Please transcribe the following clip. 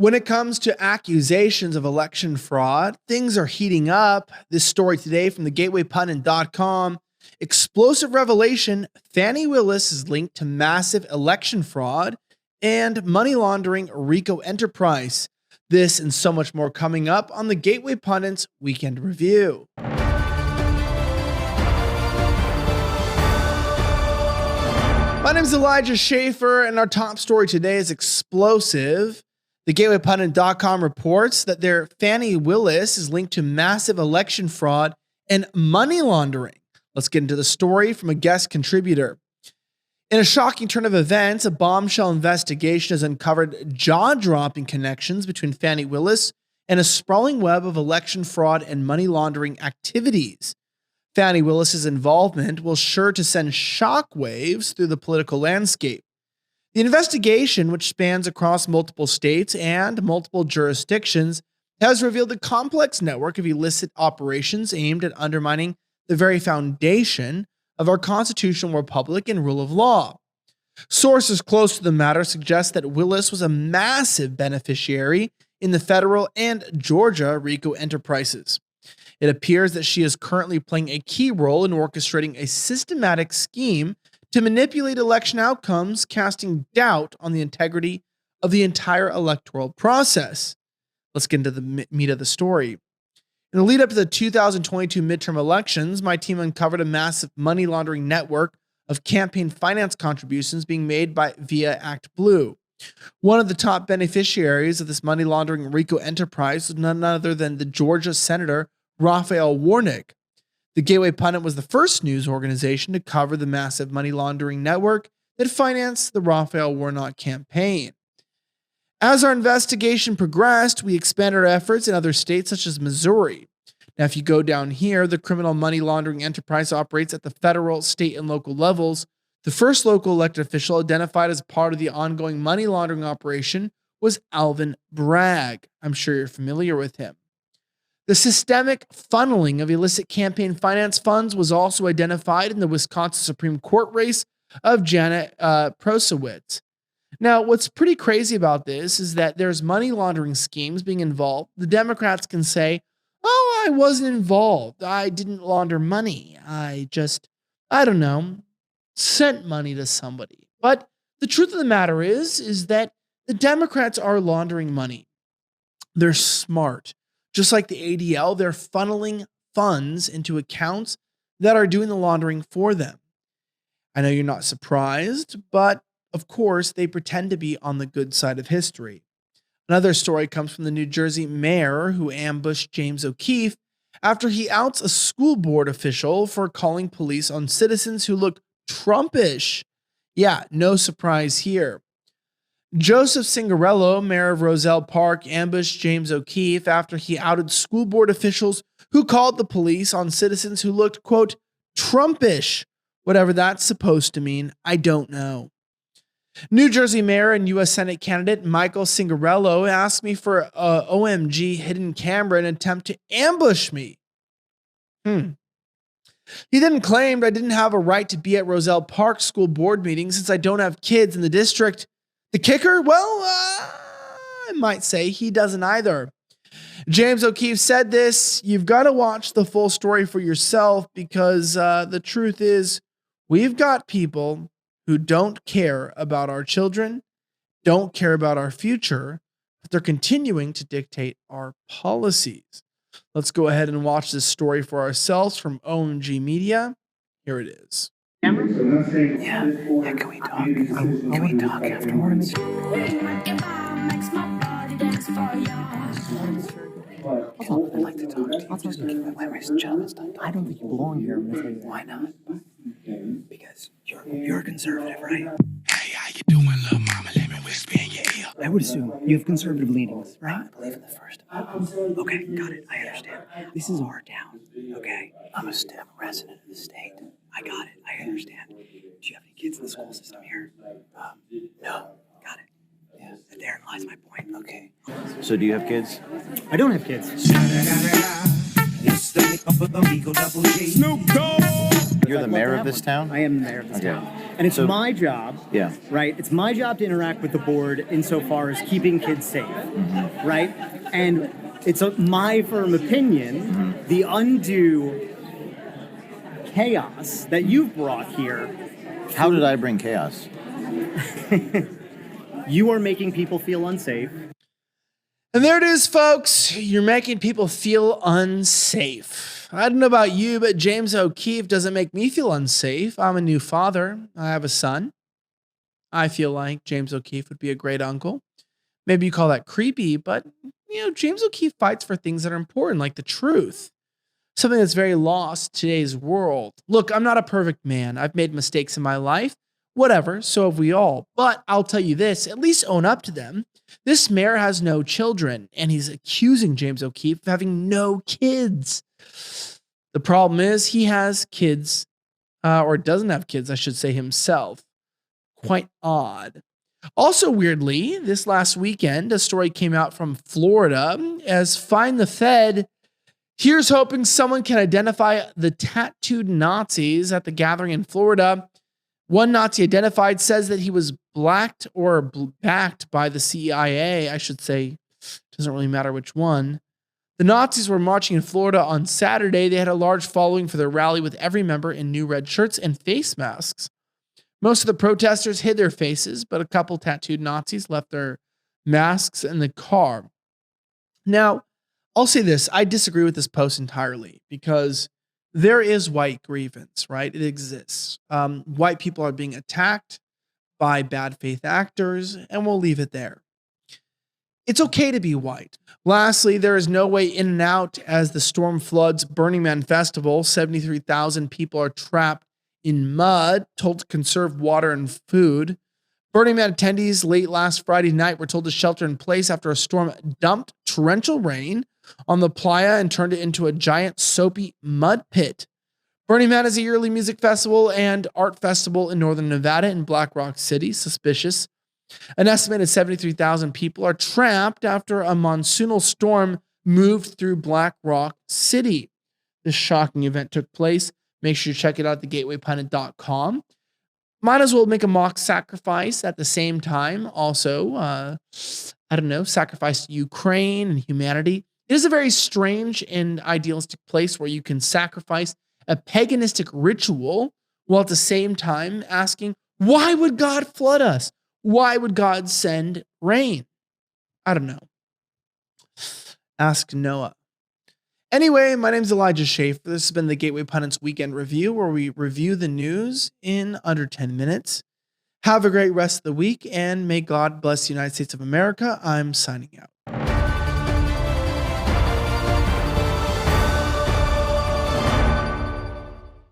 When it comes to accusations of election fraud, things are heating up. This story today from thegatewaypundit.com. Explosive revelation: Fani Willis is linked to massive election fraud and money laundering RICO enterprise. This and so much more coming up on the Gateway Pundit's Weekend Review. My name is Elijah Schaffer, and our top story today is explosive. TheGatewayPundit.com reports that their Fani Willis is linked to massive election fraud and money laundering. Let's get into the story from a guest contributor. In a shocking turn of events, a bombshell investigation has uncovered jaw-dropping connections between Fani Willis and a sprawling web of election fraud and money laundering activities. Fani Willis's involvement will sure to send shockwaves through the political landscape. The investigation, which spans across multiple states and multiple jurisdictions, has revealed a complex network of illicit operations aimed at undermining the very foundation of our constitutional republic and rule of law. Sources close to the matter suggest that Willis was a massive beneficiary in the federal and Georgia RICO enterprises. It appears that she is currently playing a key role in orchestrating a systematic scheme to manipulate election outcomes, casting doubt on the integrity of the entire electoral process. Let's get into the meat of the story. In the lead up to the 2022 midterm elections, my team uncovered a massive money laundering network of campaign finance contributions being made via ActBlue. One of the top beneficiaries of this money laundering RICO enterprise was none other than the Georgia Senator Raphael Warnock. The Gateway Pundit was the first news organization to cover the massive money laundering network that financed the Raphael Warnock campaign. As our investigation progressed, we expanded our efforts in other states such as Missouri. Now, if you go down here, the criminal money laundering enterprise operates at the federal, state, and local levels. The first local elected official identified as part of the ongoing money laundering operation was Alvin Bragg. I'm sure you're familiar with him. The systemic funneling of illicit campaign finance funds was also identified in the Wisconsin Supreme Court race of Janet Prosowitz. Now, what's pretty crazy about this is that there's money laundering schemes being involved. The Democrats can say, "Oh, I wasn't involved. I didn't launder money. I don't know, sent money to somebody." But the truth of the matter is that the Democrats are laundering money. They're smart. Just like the ADL, they're funneling funds into accounts that are doing the laundering for them. I know you're not surprised, but of course, they pretend to be on the good side of history. Another story comes from the New Jersey mayor who ambushed James O'Keefe after he outs a school board official for calling police on citizens who look Trumpish. Yeah, no surprise here. Joseph Cingarello, mayor of Roselle Park, ambushed James O'Keefe after he outed school board officials who called the police on citizens who looked, quote, Trumpish. Whatever that's supposed to mean, I don't know. New Jersey mayor and U.S. Senate candidate Michael Cingarello asked me for a OMG hidden camera in an attempt to ambush me. He then claimed I didn't have a right to be at Roselle Park school board meeting since I don't have kids in the district. The kicker? Well, I might say he doesn't either. James O'Keefe said this: "You've got to watch the full story for yourself because the truth is we've got people who don't care about our children, don't care about our future, but they're continuing to dictate our policies." Let's go ahead and watch this story for ourselves from OMG Media. Here it is. Yeah, can we talk? Can we talk afterwards? I'd like to talk to you. Just to keep my wrist jealous. I don't think you belong here. I'm gonna tell you why not. Because you're a conservative, right? Hey, how you doing, little mama? Let me whisper in your ear. I would assume you have conservative leanings, right? I believe in the First Amendment. Okay, got it. I understand. This is our town, okay? I'm a resident of the state. I got it. I understand. Do you have any kids in the school system here? No. Got it. Yeah. Therein lies my point. Okay. So do you have kids? I don't have kids. It's the hip of the Eagle Double G. Snoop Dogg. you're I'd the love mayor to of have this one. town? I am the mayor of this Okay. town. And it's So- my job, Yeah. right? It's my job to interact with the board insofar as keeping kids safe, right? And it's my firm opinion, the undue chaos that you've brought here, How did I bring chaos? you are making people feel unsafe. And there it is, folks. You're making people feel unsafe. I don't know about you, but James O'Keefe doesn't make me feel unsafe. I'm a new father. I have a son. I feel like James O'Keefe would be a great uncle. Maybe you call that creepy, but James O'Keefe fights for things that are important, like the truth. Something that's very lost in today's world. Look, I'm not a perfect man. I've made mistakes in my life. Whatever, so have we all. But I'll tell you this, at least own up to them. This mayor has no children, and he's accusing James O'Keefe of having no kids. The problem is he has kids, or doesn't have kids, I should say himself. Quite odd. Also, weirdly, this last weekend, a story came out from Florida as Find the Fed. Here's hoping someone can identify the tattooed Nazis at the gathering in Florida. One Nazi identified says that he was backed by the CIA. I should say, doesn't really matter which one. The Nazis were marching in Florida on Saturday. They had a large following for their rally with every member in new red shirts and face masks. Most of the protesters hid their faces, but a couple tattooed Nazis left their masks in the car. Now, I'll say this. I disagree with this post entirely because there is white grievance, right? It exists. White people are being attacked by bad faith actors, and we'll leave it there. It's okay to be white. Lastly, there is no way in and out as the storm floods Burning Man Festival. 73,000 people are trapped in mud, told to conserve water and food. Burning Man attendees late last Friday night were told to shelter in place after a storm dumped torrential rain on the playa and turned it into a giant soapy mud pit. Burning Man is a yearly music festival and art festival in northern Nevada in Black Rock City. Suspicious. An estimated 73,000 people are trapped after a monsoonal storm moved through Black Rock City. This shocking event took place. Make sure you check it out at thegatewaypundit.com. Might as well make a mock sacrifice at the same time. Also, sacrifice to Ukraine and humanity. It is a very strange and idealistic place where you can sacrifice a paganistic ritual while at the same time asking, why would God flood us? Why would God send rain? I don't know. Ask Noah. Anyway, my name's Elijah Schaffer. This has been the Gateway Pundits Weekend Review, where we review the news in under 10 minutes. Have a great rest of the week, and may God bless the United States of America. I'm signing out.